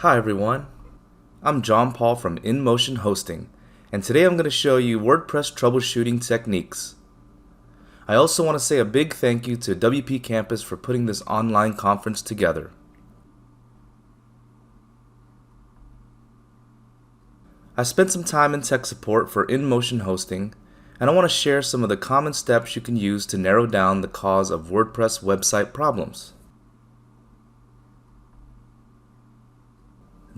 Hi everyone, I'm John Paul from InMotion Hosting, and today I'm going to show you WordPress Troubleshooting Techniques. I also want to say a big thank you to WPCampus for putting this online conference together. I spent some time in tech support for InMotion Hosting, and I want to share some of the common steps you can use to narrow down the cause of WordPress website problems.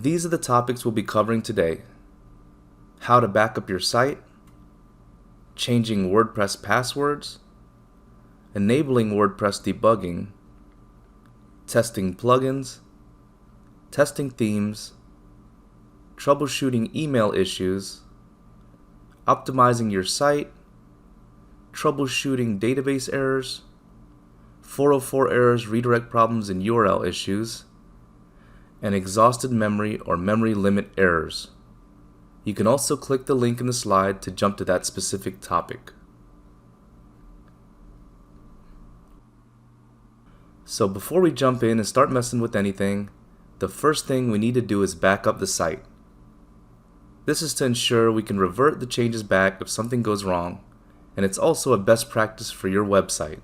These are the topics we'll be covering today: how to back up your site, changing WordPress passwords, enabling WordPress debugging, testing plugins, testing themes, troubleshooting email issues, optimizing your site, troubleshooting database errors, 404 errors, redirect problems, and URL issues, and exhausted memory or memory limit errors. You can also click the link in the slide to jump to that specific topic. So before we jump in and start messing with anything, the first thing we need to do is back up the site. This is to ensure we can revert the changes back if something goes wrong, and it's also a best practice for your website.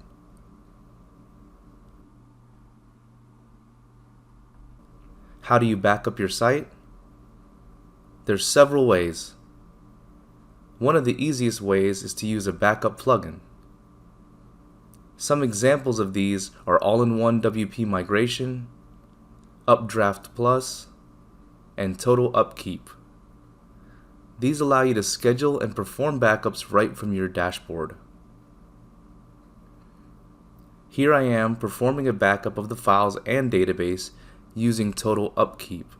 How do you back up your site? There's several ways. One of the easiest ways is to use a backup plugin. Some examples of these are All-in-One WP Migration, Updraft Plus, and Total Upkeep. These allow you to schedule and perform backups right from your dashboard. Here I am performing a backup of the files and database using Total Upkeep.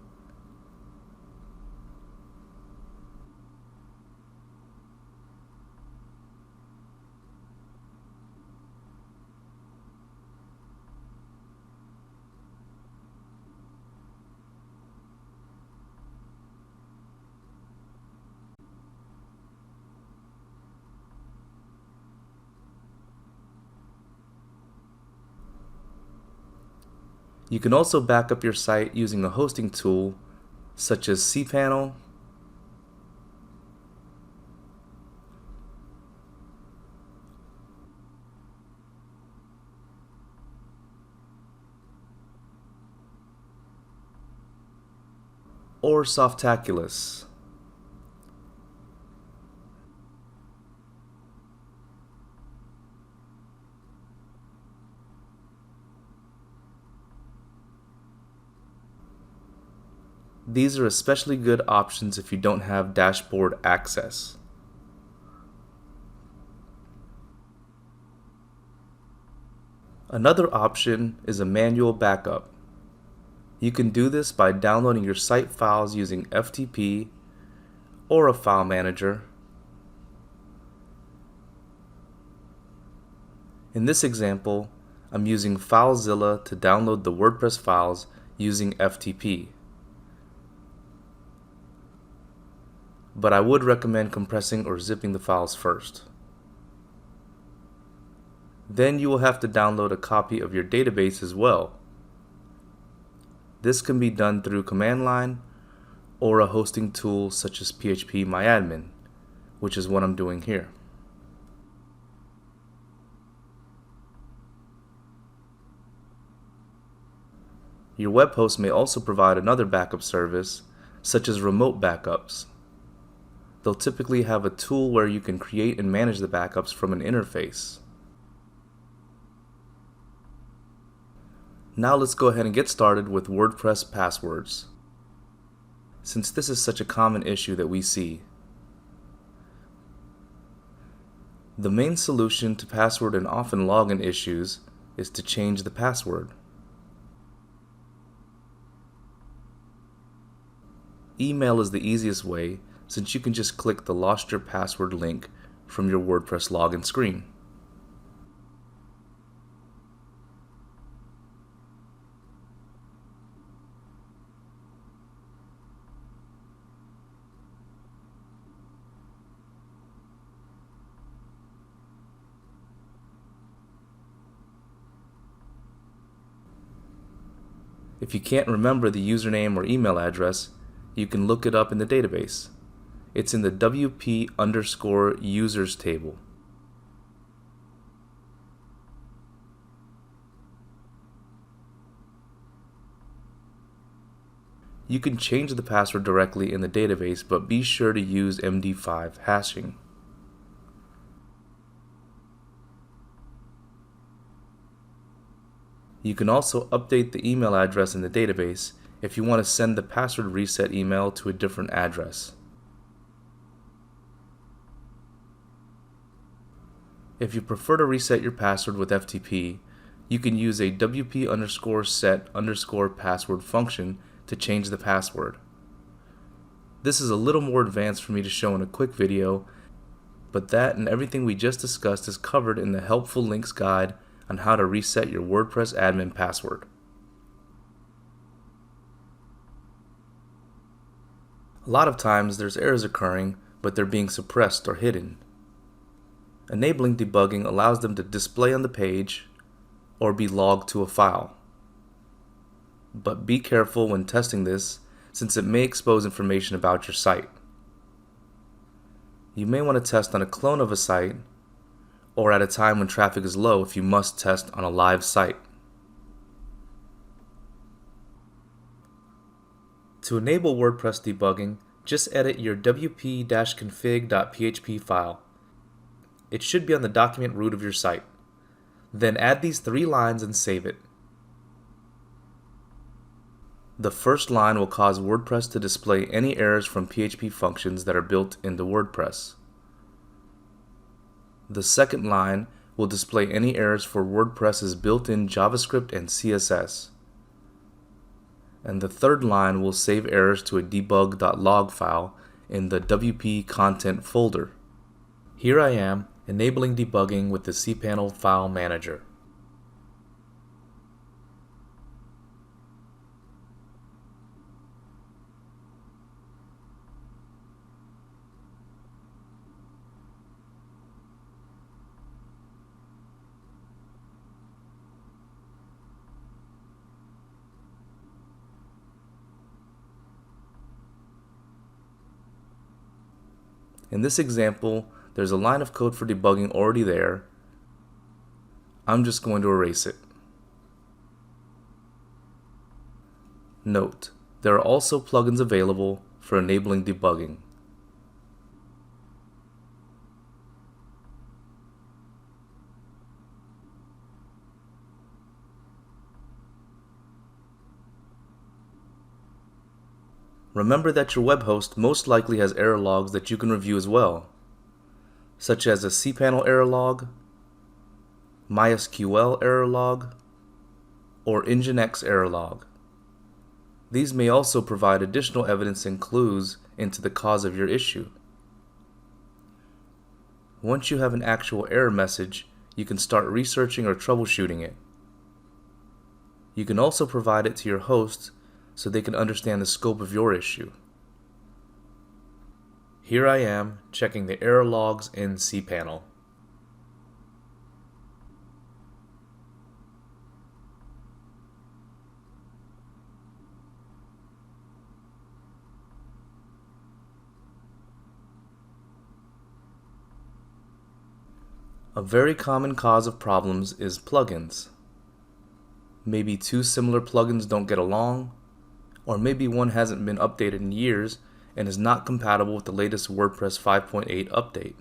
You can also back up your site using a hosting tool such as cPanel, or Softaculous. These are especially good options if you don't have dashboard access. Another option is a manual backup. You can do this by downloading your site files using FTP or a file manager. In this example, I'm using FileZilla to download the WordPress files using FTP. But I would recommend compressing or zipping the files first. Then you will have to download a copy of your database as well. This can be done through command line or a hosting tool such as phpMyAdmin, which is what I'm doing here. Your web host may also provide another backup service, such as remote backups. They'll typically have a tool where you can create and manage the backups from an interface. Now let's go ahead and get started with WordPress passwords, since this is such a common issue that we see. The main solution to password and often login issues is to change the password. Email is the easiest way, since you can just click the Lost Your Password link from your WordPress login screen. If you can't remember the username or email address, you can look it up in the database. It's in the WP_users table. You can change the password directly in the database, but be sure to use MD5 hashing. You can also update the email address in the database if you want to send the password reset email to a different address. If you prefer to reset your password with FTP, you can use a WP_set_password function to change the password. This is a little more advanced for me to show in a quick video, but that and everything we just discussed is covered in the helpful links guide on how to reset your WordPress admin password. A lot of times there's errors occurring, but they're being suppressed or hidden. Enabling debugging allows them to display on the page or be logged to a file. But be careful when testing this, since it may expose information about your site. You may want to test on a clone of a site, or at a time when traffic is low if you must test on a live site. To enable WordPress debugging, just edit your wp-config.php file. It should be on the document root of your site. Then add these 3 lines and save it. The first line will cause WordPress to display any errors from PHP functions that are built into WordPress. The second line will display any errors for WordPress's built-in JavaScript and CSS. And the third line will save errors to a debug.log file in the WP content folder. Here I am enabling debugging with the cPanel File Manager. In this example, there's a line of code for debugging already there. I'm just going to erase it. Note, there are also plugins available for enabling debugging. Remember that your web host most likely has error logs that you can review as well, such as a cPanel error log, MySQL error log, or Nginx error log. These may also provide additional evidence and clues into the cause of your issue. Once you have an actual error message, you can start researching or troubleshooting it. You can also provide it to your host so they can understand the scope of your issue. Here I am checking the error logs in cPanel. A very common cause of problems is plugins. Maybe 2 similar plugins don't get along, or maybe one hasn't been updated in years and is not compatible with the latest WordPress 5.8 update.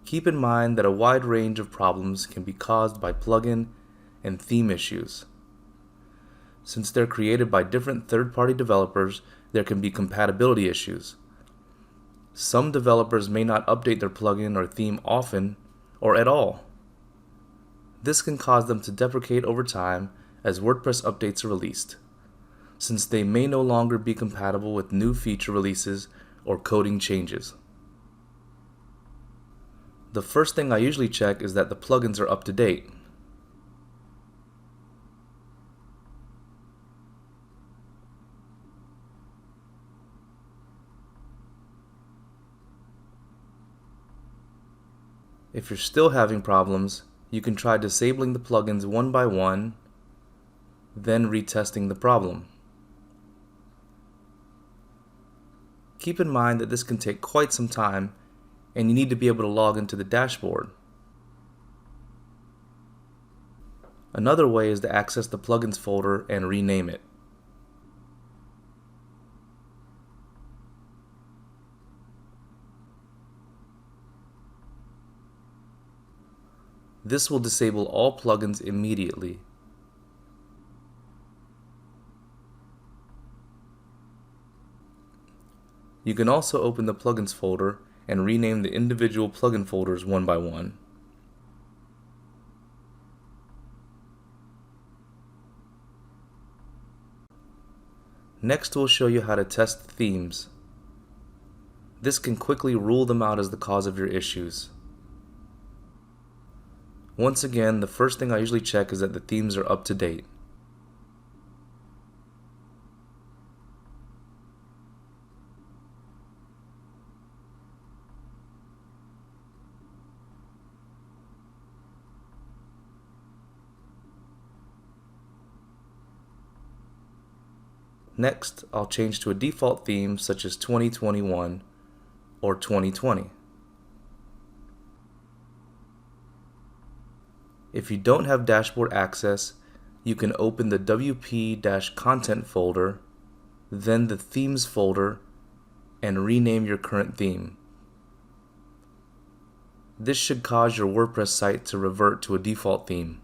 Keep in mind that a wide range of problems can be caused by plugin and theme issues. Since they're created by different third-party developers, there can be compatibility issues. Some developers may not update their plugin or theme often or at all. This can cause them to deprecate over time as WordPress updates are released, since they may no longer be compatible with new feature releases or coding changes. The first thing I usually check is that the plugins are up to date. If you're still having problems, you can try disabling the plugins one by one, then retesting the problem. Keep in mind that this can take quite some time, and you need to be able to log into the dashboard. Another way is to access the plugins folder and rename it. This will disable all plugins immediately. You can also open the plugins folder and rename the individual plugin folders one by one. Next, we'll show you how to test themes. This can quickly rule them out as the cause of your issues. Once again, the first thing I usually check is that the themes are up to date. Next, I'll change to a default theme such as 2021 or 2020. If you don't have dashboard access, you can open the WP-content folder, then the themes folder, and rename your current theme. This should cause your WordPress site to revert to a default theme.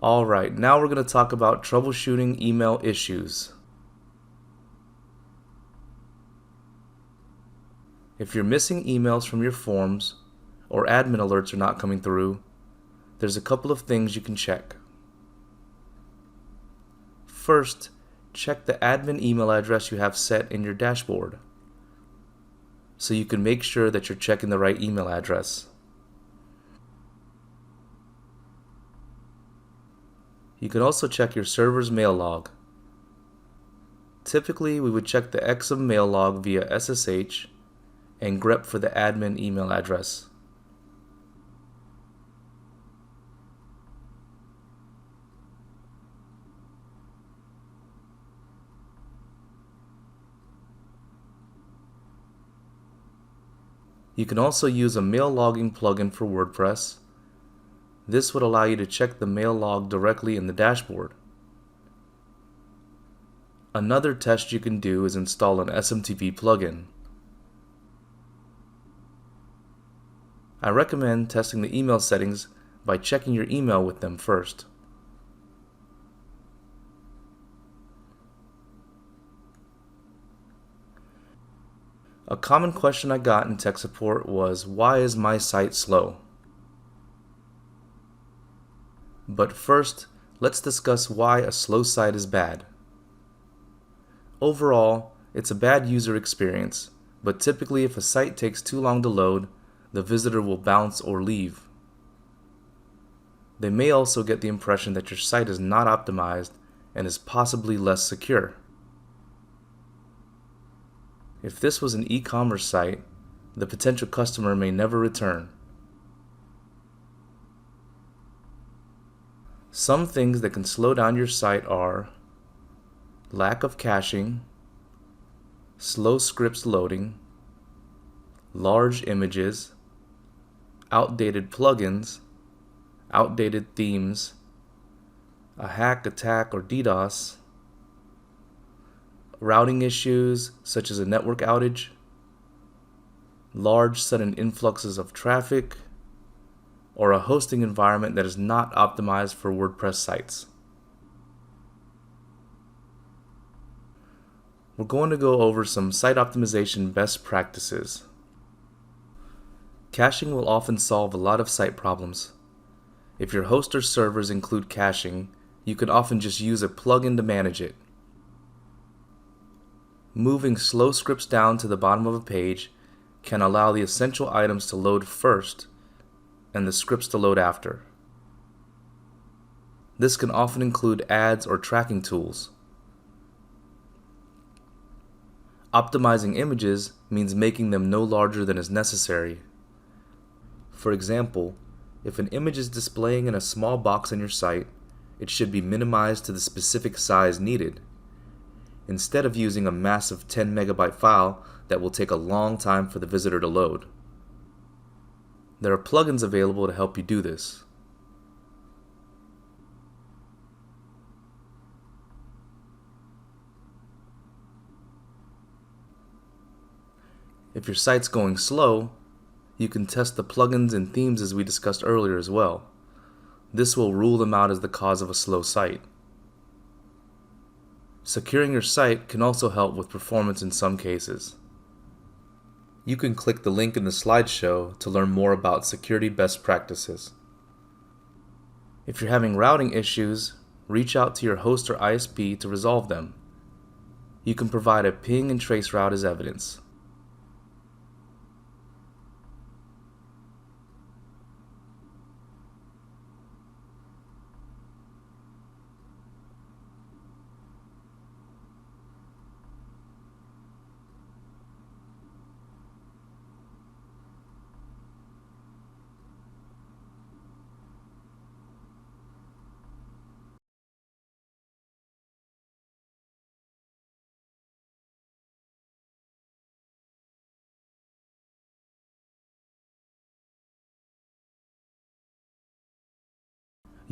Alright, now we're going to talk about troubleshooting email issues. If you're missing emails from your forms or admin alerts are not coming through, there's a couple of things you can check. First, check the admin email address you have set in your dashboard, so you can make sure that you're checking the right email address. You can also check your server's mail log. Typically, we would check the exam mail log via SSH and grep for the admin email address. You can also use a mail logging plugin for WordPress. This would allow you to check the mail log directly in the dashboard. Another test you can do is install an SMTP plugin. I recommend testing the email settings by checking your email with them first. A common question I got in tech support was, why is my site slow? But first, let's discuss why a slow site is bad. Overall, it's a bad user experience, but typically if a site takes too long to load, the visitor will bounce or leave. They may also get the impression that your site is not optimized and is possibly less secure. If this was an e-commerce site, the potential customer may never return. Some things that can slow down your site are lack of caching, slow scripts loading, large images, outdated plugins, outdated themes, a hack, attack, or DDoS, routing issues such as a network outage, large sudden influxes of traffic, or a hosting environment that is not optimized for WordPress sites. We're going to go over some site optimization best practices. Caching will often solve a lot of site problems. If your host or servers include caching, you can often just use a plugin to manage it. Moving slow scripts down to the bottom of a page can allow the essential items to load first and the scripts to load after. This can often include ads or tracking tools. Optimizing images means making them no larger than is necessary. For example, if an image is displaying in a small box on your site, it should be minimized to the specific size needed, instead of using a massive 10 megabyte file that will take a long time for the visitor to load. There are plugins available to help you do this. If your site's going slow, you can test the plugins and themes as we discussed earlier as well. This will rule them out as the cause of a slow site. Securing your site can also help with performance in some cases. You can click the link in the slideshow to learn more about security best practices. If you're having routing issues, reach out to your host or ISP to resolve them. You can provide a ping and trace route as evidence.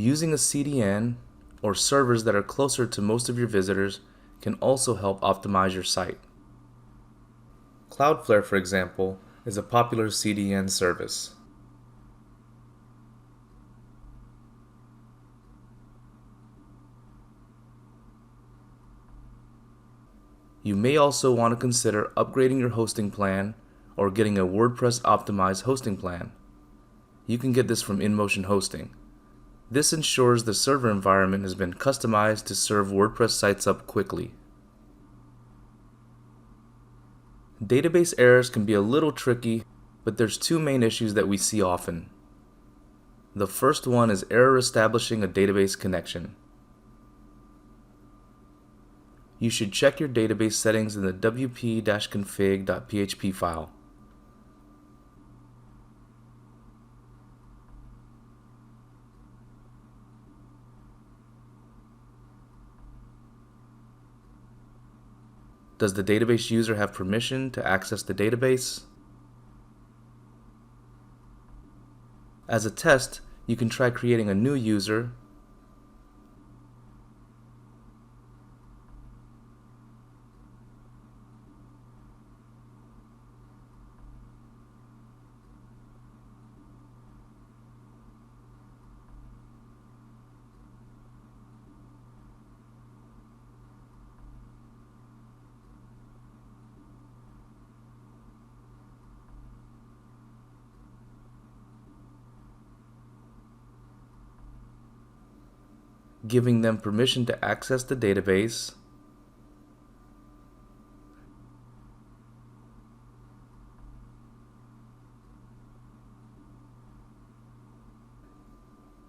Using a CDN or servers that are closer to most of your visitors can also help optimize your site. Cloudflare, for example, is a popular CDN service. You may also want to consider upgrading your hosting plan or getting a WordPress optimized hosting plan. You can get this from InMotion Hosting. This ensures the server environment has been customized to serve WordPress sites up quickly. Database errors can be a little tricky, but there's two main issues that we see often. The first one is error establishing a database connection. You should check your database settings in the wp-config.php file. Does the database user have permission to access the database? As a test, you can try creating a new user giving them permission to access the database,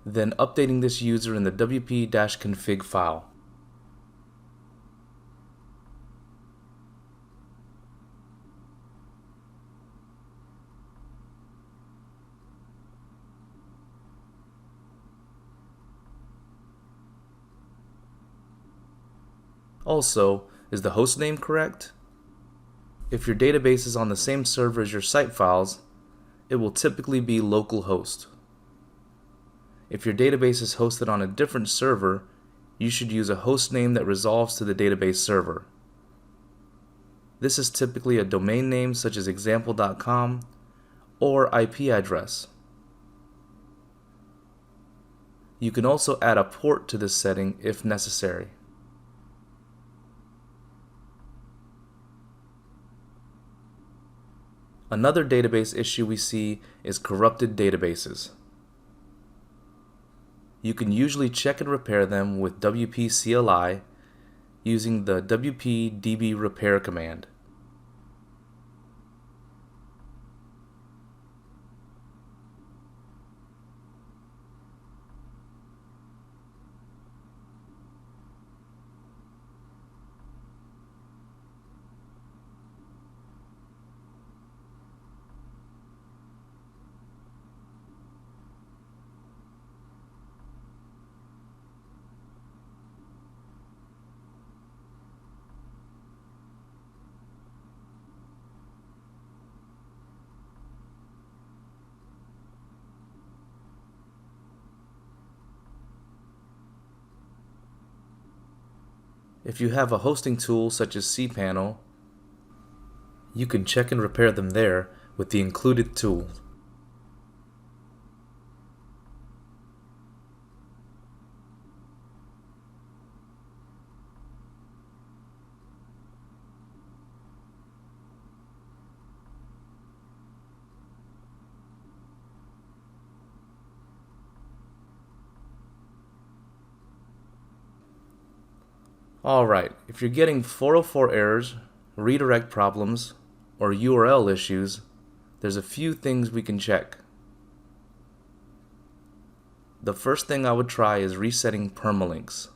then updating this user in the wp-config file. Also, is the hostname correct? If your database is on the same server as your site files, it will typically be localhost. If your database is hosted on a different server, you should use a hostname that resolves to the database server. This is typically a domain name such as example.com or IP address. You can also add a port to this setting if necessary. Another database issue we see is corrupted databases. You can usually check and repair them with WP-CLI using the WP-DB repair command. If you have a hosting tool such as cPanel, you can check and repair them there with the included tool. Alright, if you're getting 404 errors, redirect problems, or URL issues, there's a few things we can check. The first thing I would try is resetting permalinks.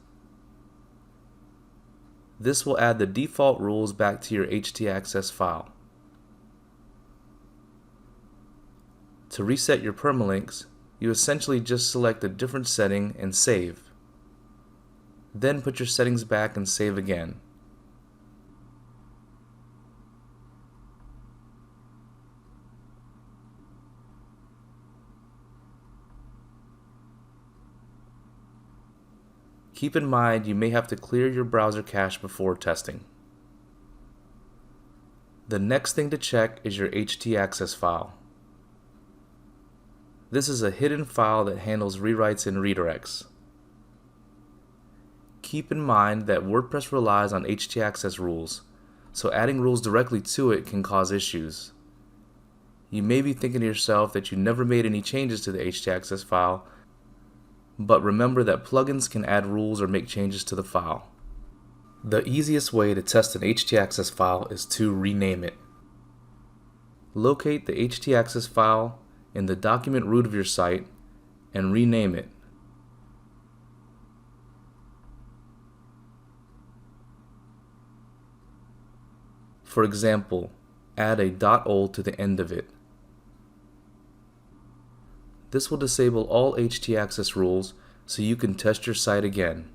This will add the default rules back to your htaccess file. To reset your permalinks, you essentially just select a different setting and save. Then put your settings back and save again. Keep in mind you may have to clear your browser cache before testing. The next thing to check is your htaccess file. This is a hidden file that handles rewrites and redirects. Keep in mind that WordPress relies on htaccess rules, so adding rules directly to it can cause issues. You may be thinking to yourself that you never made any changes to the htaccess file, but remember that plugins can add rules or make changes to the file. The easiest way to test an htaccess file is to rename it. Locate the htaccess file in the document root of your site and rename it. For example, add a .old to the end of it. This will disable all htaccess rules so you can test your site again.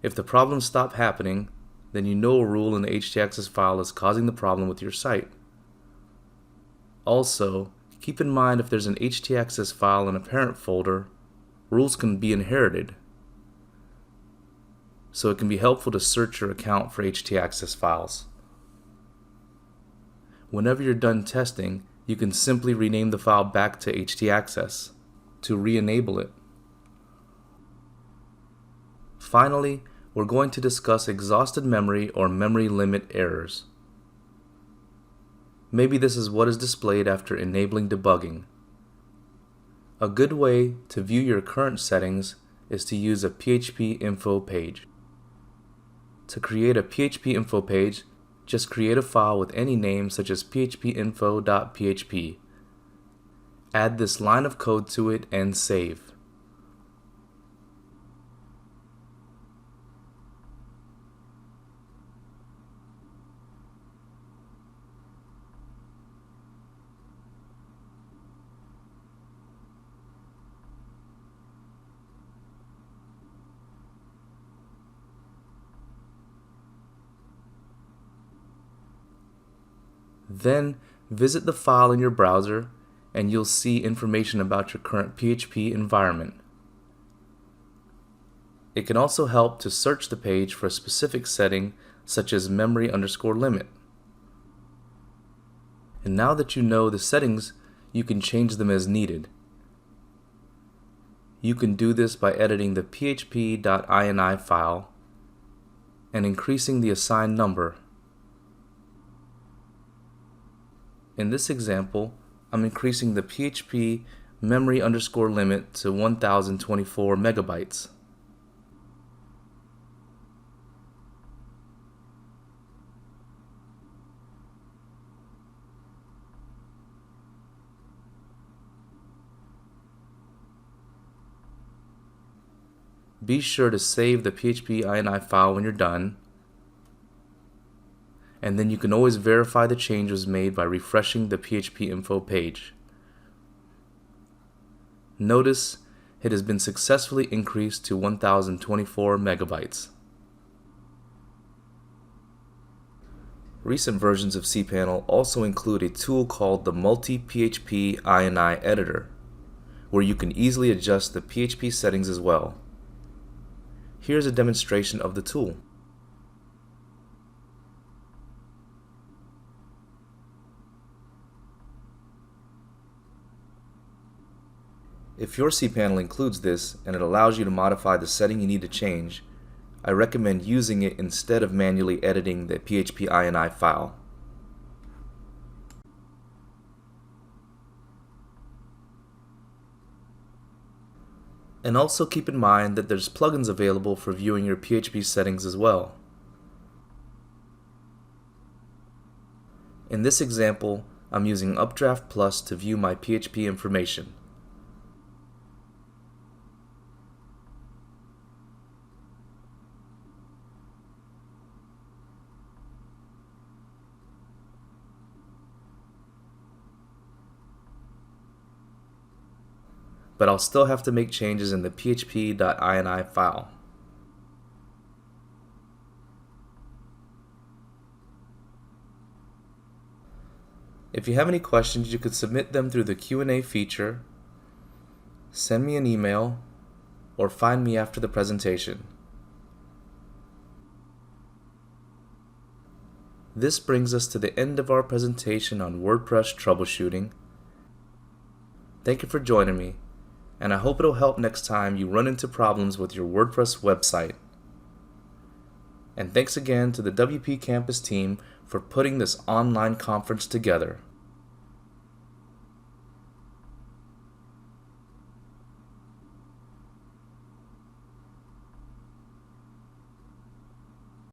If the problems stop happening, then you know a rule in the htaccess file is causing the problem with your site. Also, keep in mind if there's an htaccess file in a parent folder, rules can be inherited. So it can be helpful to search your account for htaccess files. Whenever you're done testing, you can simply rename the file back to htaccess to re-enable it. Finally, we're going to discuss exhausted memory or memory limit errors. Maybe this is what is displayed after enabling debugging. A good way to view your current settings is to use a PHP info page. To create a PHP info page, just create a file with any name such as phpinfo.php. Add this line of code to it and save. Then visit the file in your browser and you'll see information about your current PHP environment. It can also help to search the page for a specific setting such as memory_limit. And now that you know the settings, you can change them as needed. You can do this by editing the php.ini file and increasing the assigned number. In this example, I'm increasing the PHP memory_limit to 1024 megabytes. Be sure to save the php.ini file when you're done, and then you can always verify the change was made by refreshing the PHP info page. Notice it has been successfully increased to 1024 megabytes. Recent versions of cPanel also include a tool called the Multi-PHP INI Editor, where you can easily adjust the PHP settings as well. Here's a demonstration of the tool. If your cPanel includes this and it allows you to modify the setting you need to change, I recommend using it instead of manually editing the PHP INI file. And also keep in mind that there's plugins available for viewing your PHP settings as well. In this example, I'm using Updraft Plus to view my PHP information. But I'll still have to make changes in the php.ini file. If you have any questions, you could submit them through the Q&A feature, send me an email, or find me after the presentation. This brings us to the end of our presentation on WordPress troubleshooting. Thank you for joining me, and I hope it'll help next time you run into problems with your WordPress website. And thanks again to the WPCampus team for putting this online conference together.